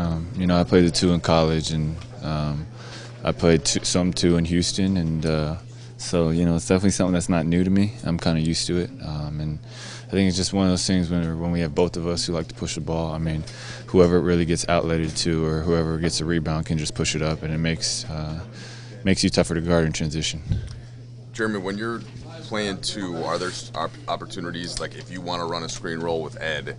I played the two in college, and I played some two in Houston, and so it's definitely something that's not new to me. I'm kind of used to it, and I think it's just one of those things when we have both of us who like to push the ball. I mean, whoever it really gets outletted to, or whoever gets a rebound, can just push it up, and it makes you tougher to guard in transition. Jeremy, when you're playing two, are there opportunities, like if you want to run a screen roll with Ed,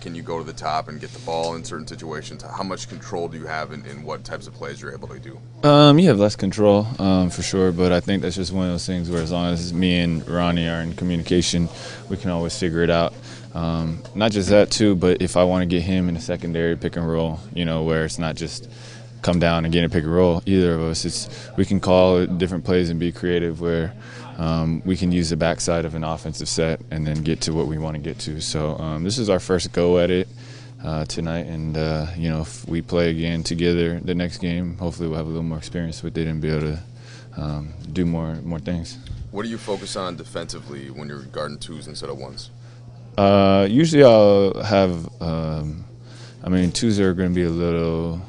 can you go to the top and get the ball in certain situations? How much control do you have in what types of plays you're able to do? You have less control, for sure, but I think that's just one of those things where as long as me and Ronnie are in communication, we can always figure it out. Not just that, too, but if I want to get him in a secondary pick and roll, where it's not just come down and get a pick and roll, either of us, we can call different plays and be creative where we can use the backside of an offensive set and then get to what we want to get to. So this is our first go at it tonight, and if we play again together the next game, hopefully we'll have a little more experience with it and be able to do more things. What do you focus on defensively when you're guarding twos instead of ones? Usually I'll have twos are going to be a little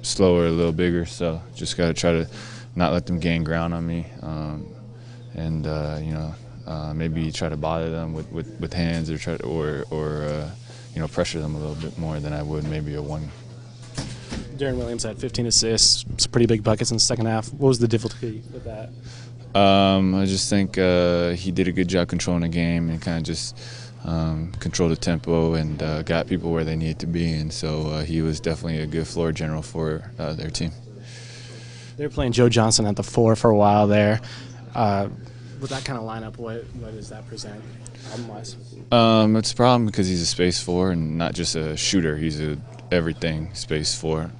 slower, a little bigger, so just got to try to not let them gain ground on me, and maybe try to bother them with hands, or try to, pressure them a little bit more than I would maybe a one. Darren Williams had 15 assists, some pretty big buckets in the second half. What was the difficulty with that? I just think he did a good job controlling the game and kind of just controlled the tempo and got people where they needed to be, and so he was definitely a good floor general for their team. They were playing Joe Johnson at the 4 for a while there. With that kind of lineup, what does that present problem-wise? It's a problem because he's a space 4 and not just a shooter. He's a everything space 4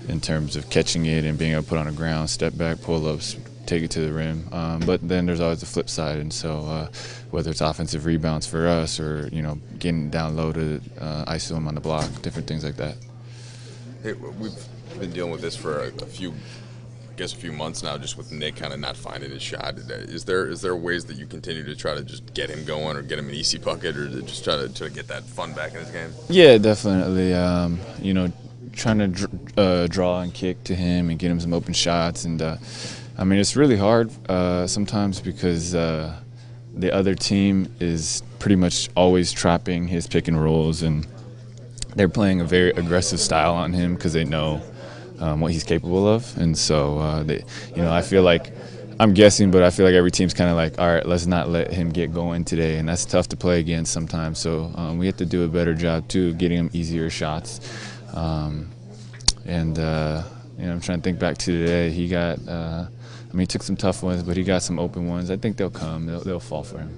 in terms of catching it and being able to put on the ground, step back, pull-ups, take it to the rim. But then there's always the flip side, and so whether it's offensive rebounds for us or getting down low to ISO him on the block, different things like that. Hey, we've been dealing with this for a few months now, just with Nick kind of not finding his shot. Is there ways that you continue to try to just get him going or get him an easy bucket, or to just try to get that fun back in his game? Yeah, definitely. Trying to draw and kick to him and get him some open shots, and it's really hard sometimes because the other team is pretty much always trapping his pick and rolls, and they're playing a very aggressive style on him because they know what he's capable of, and so I feel like, I'm guessing, but I feel like every team's kind of like, all right, let's not let him get going today, and that's tough to play against sometimes. So we have to do a better job too, getting him easier shots. I'm trying to think back to today. He got, he took some tough ones, but he got some open ones. I think they'll come. They'll fall for him.